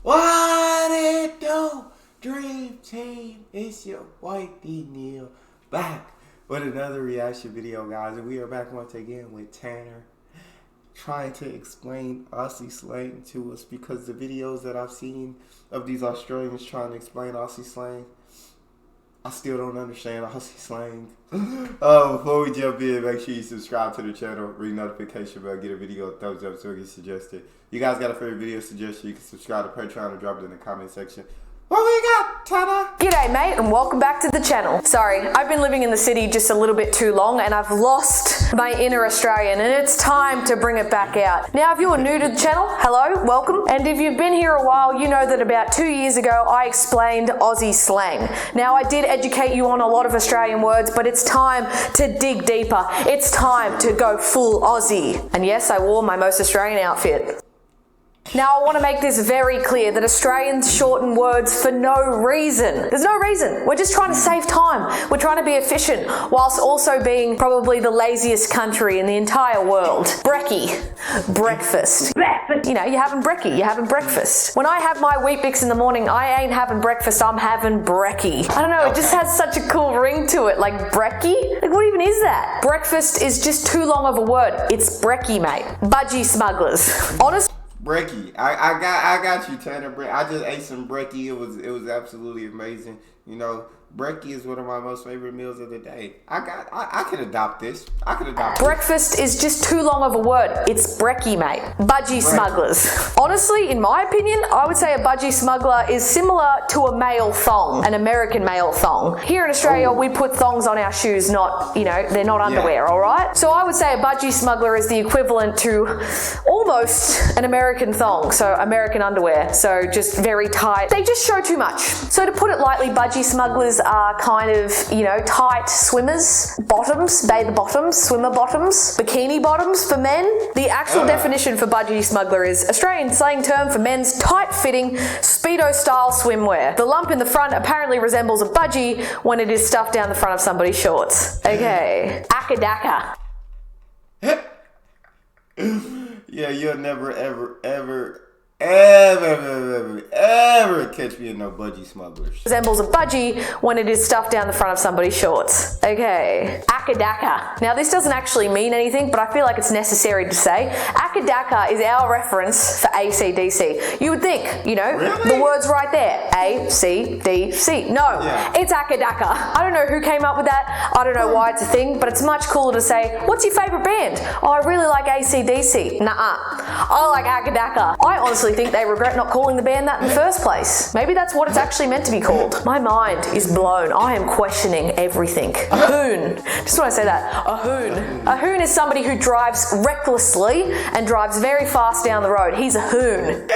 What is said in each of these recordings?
What it do, Dream Team? It's your wifey Neal back with another reaction video, guys. And we are back once again with Tannar trying to explain Aussie slang to us, because the videos that I've seen of these Australians trying to explain Aussie slang, I still don't understand Aussie slang. Before we jump in, make sure you subscribe to the channel, ring notification bell, get a video a thumbs up so it gets suggested. You guys got a favorite video suggestion, you can subscribe to Patreon or drop it in the comment section. What we got, Tannar? G'day mate, and welcome back to the channel. Sorry, I've been living in the city just a little bit too long and I've lost my inner Australian, and it's time to bring it back out. Now, if you're new to the channel, hello, welcome. And if you've been here a while, you know that about 2 years ago, I explained Aussie slang. Now, I did educate you on a lot of Australian words, but it's time to dig deeper. It's time to go full Aussie. And yes, I wore my most Australian outfit. Now, I want to make this very clear that Australians shorten words for no reason. There's no reason. We're just trying to save time. We're trying to be efficient, whilst also being probably the laziest country in the entire world. Brekkie. Breakfast. You know, you're having brekkie. You're having breakfast. When I have my Wheat Bix in the morning, I ain't having breakfast. I'm having brekkie. I don't know. It just has such a cool ring to it. Like brekkie? Like, what even is that? Breakfast is just too long of a word. It's brekkie, mate. Budgie smugglers. Honestly. Brekkie. I got you, Tannar. I just ate some brekkie. It was absolutely amazing. You know, brekkie is one of my most favorite meals of the day. I could adopt this. I could adopt Breakfast is just too long of a word. It's brekkie, mate. Budgie smugglers. Honestly, in my opinion, I would say a budgie smuggler is similar to a male thong, an American male thong. Here in Australia, we put thongs on our shoes, not, you know, they're not underwear, all right? So I would say a budgie smuggler is the equivalent to almost an American thong, so American underwear, so just very tight. They just show too much. So to put it lightly, budgie smugglers are kind of, you know, tight swimmers, bottoms, bather bottoms, swimmer bottoms, bikini bottoms for men. The actual definition for budgie smuggler is Australian slang term for men's tight-fitting, Speedo-style swimwear. The lump in the front apparently resembles a budgie when it is stuffed down the front of somebody's shorts. Okay. Akadaka. Yeah, you'll never, ever catch me in no budgie smugglers. Resembles a budgie when it is stuffed down the front of somebody's shorts. Okay. Akadaka. Now, this doesn't actually mean anything, but I feel like it's necessary to say. Akadaka is our reference for AC/DC. You would think, you know, the word's right there. AC/DC. No, it's Akadaka. I don't know who came up with that. I don't know why it's a thing, but it's much cooler to say, what's your favorite band? Oh, I really like AC/DC. Nuh-uh. I like Akadaka. I honestly think they regret not calling the band that in the first place. Maybe that's what it's actually meant to be called. My mind is blown. I am questioning everything. A hoon. Just want to say that. A hoon. A hoon is somebody who drives recklessly and drives very fast down the road. He's a hoon.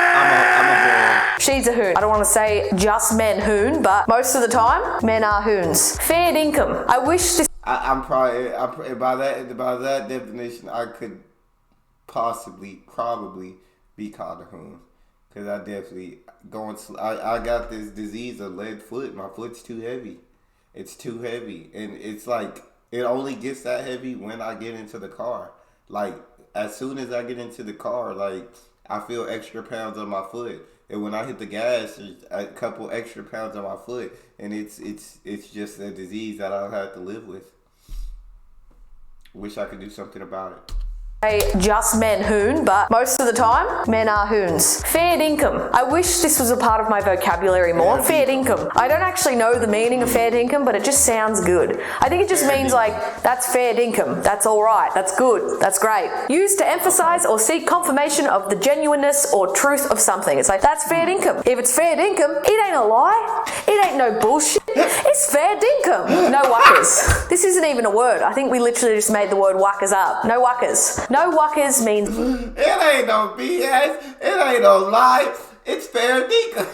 I'm a hoon. She's a hoon. I don't want to say just men hoon, but most of the time, men are hoons. Fair dinkum. I wish this... I'm probably by that definition, I could probably be called a hoon, because I definitely I got this disease of lead foot. My foot's too heavy. It's too heavy, and it's like it only gets that heavy when I get into the car. Like, as soon as I get into the car, like, I feel extra pounds on my foot, and when I hit the gas, there's a couple extra pounds on my foot, and it's just a disease that I'll have to live with. Wish I could do something about it. Just men hoon, but most of the time, men are hoons. Fair dinkum. I wish this was a part of my vocabulary more. Fair dinkum. I don't actually know the meaning of fair dinkum, but it just sounds good. I think it just means like, that's fair dinkum. That's alright. That's good. That's great. Used to emphasize or seek confirmation of the genuineness or truth of something. It's like, that's fair dinkum. If it's fair dinkum, it ain't a lie. It ain't no bullshit. It's fair dinkum. No wuckers. This isn't even a word. I think we literally just made the word wuckers up. No wuckers. No wuckers means... It ain't no BS. It ain't no lie. It's fair dinkum.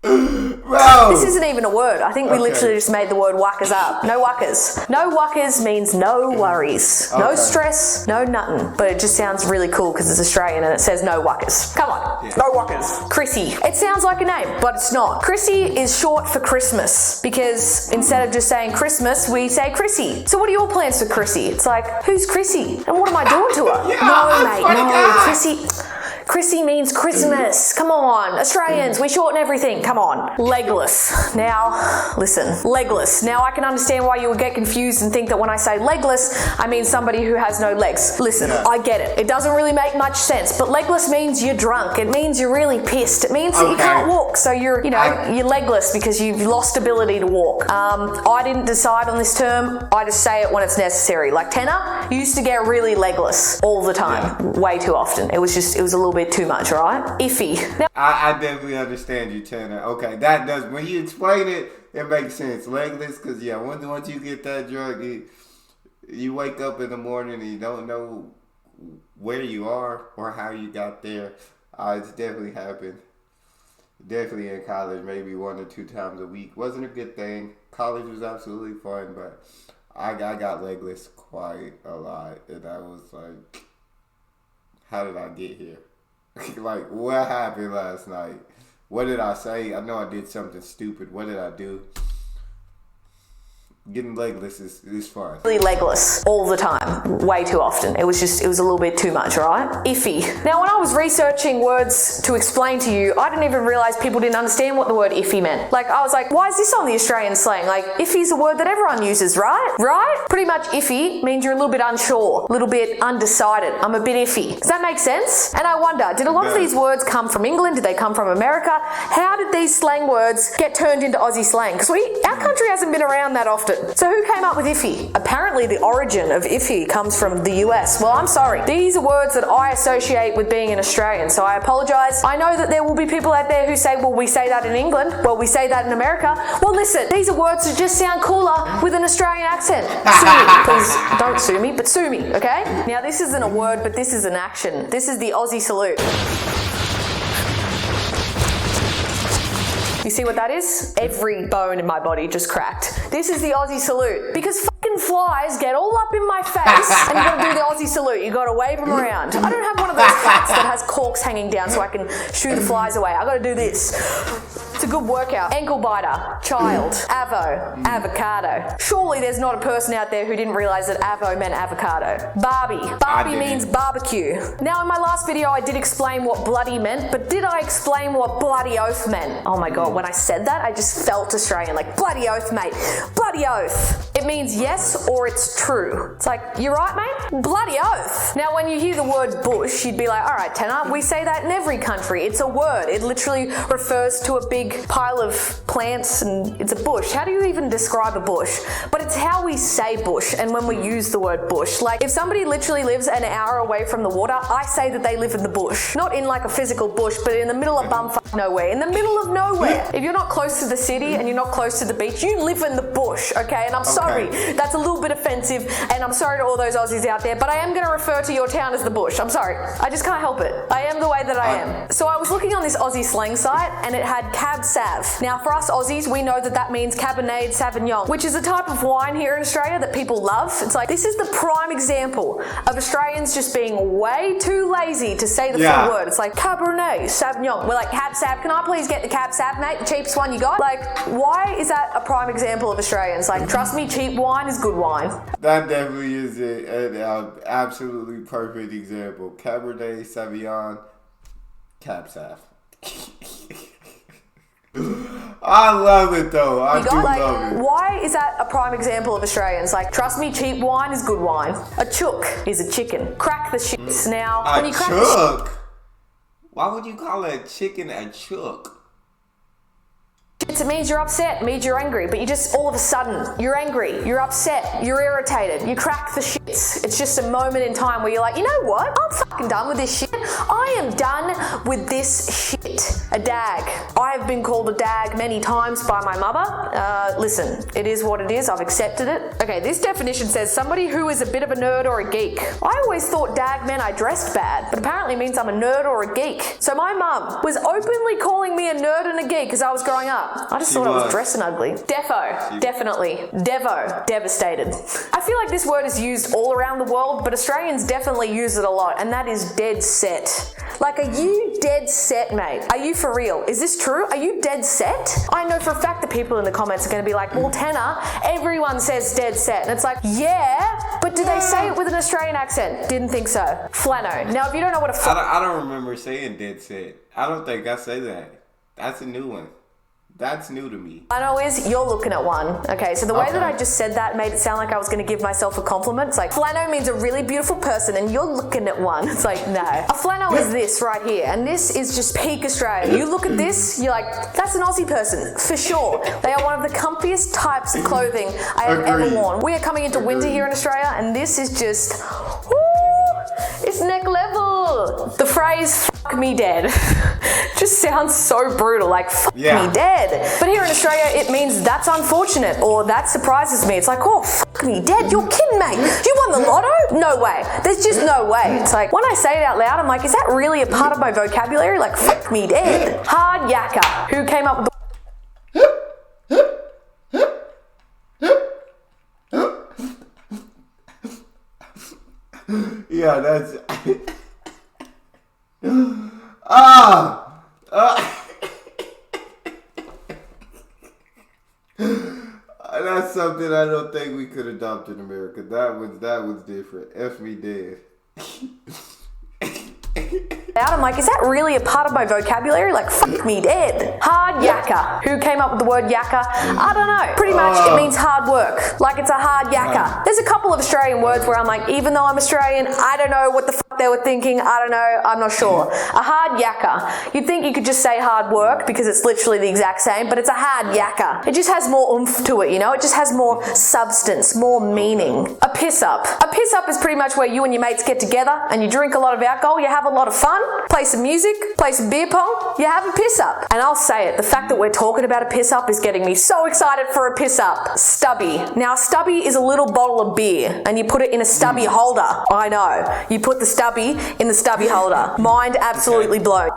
Bro! This isn't even a word. I think we literally just made the word wuckers up. No wuckers. No wuckers means no worries. No stress, no nothing. But it just sounds really cool because it's Australian and it says no wuckers. Come on. Yeah. No wuckers. Chrissy. It sounds like a name, but it's not. Chrissy is short for Christmas because instead of just saying Christmas, we say Chrissy. So what are your plans for Chrissy? It's like, who's Chrissy? And what am I doing to her? No, mate. No, Chrissy. Chrissy means Christmas. Come on. Australians, we shorten everything. Come on. Legless. Now, listen. Legless. Now I can understand why you would get confused and think that when I say legless, I mean somebody who has no legs. Listen, I get it. It doesn't really make much sense, but legless means you're drunk. It means you're really pissed. It means that you can't walk. So you're legless because you've lost ability to walk. I didn't decide on this term. I just say it when it's necessary. Like Tannar used to get really legless all the time. Way too often. It was a little bit too much, right? Iffy. Now, I definitely understand you, Tannar. Okay, that does, when you explain it, it makes sense. Legless, because once you get that drug, you wake up in the morning and you don't know where you are or how you got there. It's definitely happened. Definitely in college, maybe 1 or 2 times a week. Wasn't a good thing. College was absolutely fun, but I got legless quite a lot, and I was like, how did I get here? Like, what happened last night? What did I say? I know I did something stupid. What did I do? Getting legless is fun. Really legless all the time, way too often. It was a little bit too much, right? Iffy. Now, when I was researching words to explain to you, I didn't even realize people didn't understand what the word iffy meant. Like, I was like, why is this on the Australian slang? Like, iffy's a word that everyone uses, right? Right? Pretty much iffy means you're a little bit unsure, a little bit undecided. I'm a bit iffy. Does that make sense? And I wonder, did a lot of these words come from England? Did they come from America? How did these slang words get turned into Aussie slang? Because our country hasn't been around that often. So who came up with iffy? Apparently the origin of iffy comes from the US. Well, I'm sorry. These are words that I associate with being an Australian, so I apologise. I know that there will be people out there who say, well, we say that in England. Well, we say that in America. Well, listen, these are words that just sound cooler with an Australian accent. Sue me. Please don't sue me, but sue me, okay? Now, this isn't a word, but this is an action. This is the Aussie salute. You see what that is? Every bone in my body just cracked. This is the Aussie salute. Because fucking flies get all up in my face and you gotta do the Aussie salute. You gotta wave them around. I don't have one of those hats that has corks hanging down so I can shoo the flies away. I gotta do this. It's a good workout. Ankle biter, child, avo, avocado. Surely there's not a person out there who didn't realize that avo meant avocado. Barbie. Barbie means barbecue. Now in my last video I did explain what bloody meant, but did I explain what bloody oath meant? Oh my god, when I said that I just felt Australian, like bloody oath mate, bloody oath. It means yes or it's true. It's like, you right mate? Bloody oath. Now when you hear the word bush, you'd be like, alright Tannar, we say that in every country. It's a word. It literally refers to a big pile of plants and it's a bush. How do you even describe a bush? But it's how we say bush and when we use the word bush. Like if somebody literally lives an hour away from the water, I say that they live in the bush. Not in like a physical bush, but in the middle of bumfuck nowhere. In the middle of nowhere. If you're not close to the city and you're not close to the beach, you live in the bush, okay? And I'm sorry, that's a little bit offensive and I'm sorry to all those Aussies out there, but I am going to refer to your town as the bush. I'm sorry. I just can't help it. I am the way that I am. So I was looking on this Aussie slang site and it had cab sav. Now for us Aussies, we know that that means Cabernet Sauvignon, which is a type of wine here in Australia that people love. It's like, this is the prime example of Australians just being way too lazy to say the full word. It's like Cabernet Sauvignon. We're like, cab sav, can I please get the cab sav, mate? The cheapest one you got? Like, why is that a prime example of Australians? Like, trust me, cheap wine is good wine. That definitely is an absolutely perfect example. Cabernet Sauvignon, cab sav. I love it though. I do love it. Why is that a prime example of Australians? Like, trust me, cheap wine is good wine. A chook is a chicken. Crack the shits. Now, when you crack the Why would you call a chicken a chook? It means you're upset, it means you're angry, but you just all of a sudden, you're angry, you're upset, you're irritated, you crack the shits. It's just a moment in time where you're like, you know what? I'm fucking done with this shit. I am done with this shit. A dag. I have been called a dag many times by my mother. Listen, it is what it is. I've accepted it. Okay, this definition says somebody who is a bit of a nerd or a geek. I always thought dag meant I dressed bad, but apparently it means I'm a nerd or a geek. So my mum was openly calling me a nerd and a geek as I was growing up. I just thought I was dressing ugly. Defo, definitely. Devo, devastated. I feel like this word is used all around the world, but Australians definitely use it a lot, and that is dead set. Like, are you dead set, mate? Are you for real? Is this true? Are you dead set? I know for a fact that people in the comments are going to be like, well, Tannar, everyone says dead set. And it's like, yeah, but do they say it with an Australian accent? Didn't think so. Flano. Now, if you don't know what a I don't remember saying dead set. I don't think I say that. That's a new one. That's new to me. Flano is, you're looking at one. Okay, so the way that I just said that made it sound like I was going to give myself a compliment. It's like, Flano means a really beautiful person and you're looking at one. It's like, no. A Flano is this right here, and this is just peak Australia. You look at this, you're like, that's an Aussie person, for sure. They are one of the comfiest types of clothing I have ever worn. We are coming into winter here in Australia, and this is just, woo, it's neck level. The phrase, fuck me dead, just sounds so brutal, like, fuck me dead. But here in Australia, it means that's unfortunate, or that surprises me. It's like, oh, fuck me dead, you're kidding, mate. You won the lotto? No way. There's just no way. It's like, when I say it out loud, I'm like, is that really a part of my vocabulary? Like, fuck me dead. Hard yakka. Who came up with the yeah, that's that's something I don't think we could adopt in America. That was different. F me dead. I'm like, is that really a part of my vocabulary? Like, fuck me dead. Hard yakka. Who came up with the word yakka? I don't know. Pretty much it means hard work. Like, it's a hard yakka. There's a couple of Australian words where I'm like, even though I'm Australian, I don't know what the fuck they were thinking. I don't know. I'm not sure. A hard yakka. You'd think you could just say hard work because it's literally the exact same, but it's a hard yakka. It just has more oomph to it, you know? It just has more substance, more meaning. A piss up. A piss up is pretty much where you and your mates get together and you drink a lot of alcohol, you have a lot of fun, play some music, play some beer pong, you have a piss up. And I'll say it, the fact that we're talking about a piss up is getting me so excited for a piss up. Stubby. Now, a stubby is a little bottle of beer and you put it in a stubby holder. I know. You put the stubby in the stubby holder. Mind absolutely blown.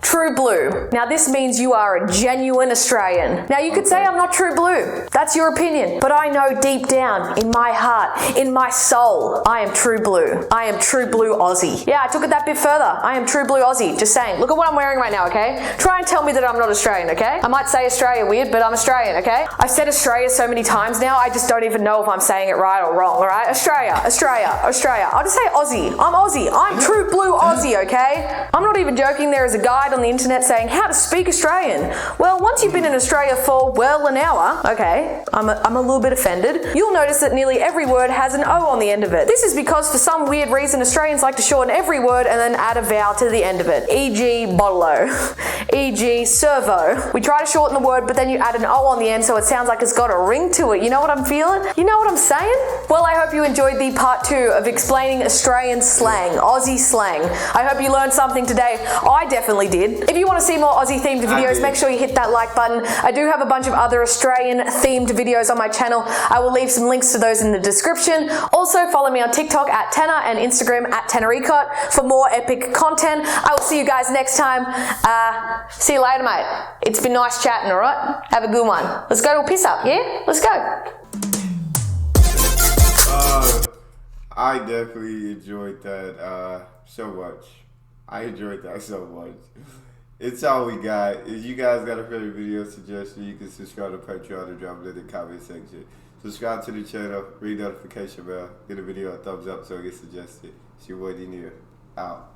True blue. Now this means you are a genuine Australian. Now you could say I'm not true blue. That's your opinion. But I know deep down in my heart, in my soul, I am true blue. I am true blue Aussie. Yeah, I took it that bit further. I am true blue Aussie. Just saying. Look at what I'm wearing right now, okay? Try and tell me that I'm not Australian, okay? I might say Australia weird, but I'm Australian, okay? I've said Australia so many times now, I just don't even know if I'm saying it right or wrong, alright? Australia, Australia, Australia. I'll just say Aussie. I'm Aussie. I'm true blue Aussie, okay? I'm not even joking. There is a guide on the internet saying how to speak Australian. Well, once you've been in Australia for, well, an hour, okay, I'm a little bit offended, you'll notice that nearly every word has an O on the end of it. This is because for some weird reason Australians like to shorten every word and then add a vowel to the end of it. E.g. bottle-o, e.g. servo. We try to shorten the word, but then you add an O on the end so it sounds like it's got a ring to it. You know what I'm feeling? You know what I'm saying? Well, I hope you enjoyed the part 2 of explaining Australian slang, Aussie slang. I hope you learned something today. I definitely did. If you want to see more Aussie themed videos, make sure you hit that like button. I do have a bunch of other Australian themed videos on my channel. I will leave some links to those in the description. Also, follow me on TikTok at Tannar and Instagram at Tannaricot for more epic content. I will see you guys next time. See you later, mate. It's been nice chatting, alright? Have a good one. Let's go to a piss up, yeah? Let's go. I definitely enjoyed that so much. I enjoyed that so much. It's all we got. If you guys got a favorite video suggestion, you can subscribe to Patreon and drop it in the comment section. Subscribe to the channel, ring notification bell, give the video a thumbs up so it gets suggested. It's your boy Neal. Out.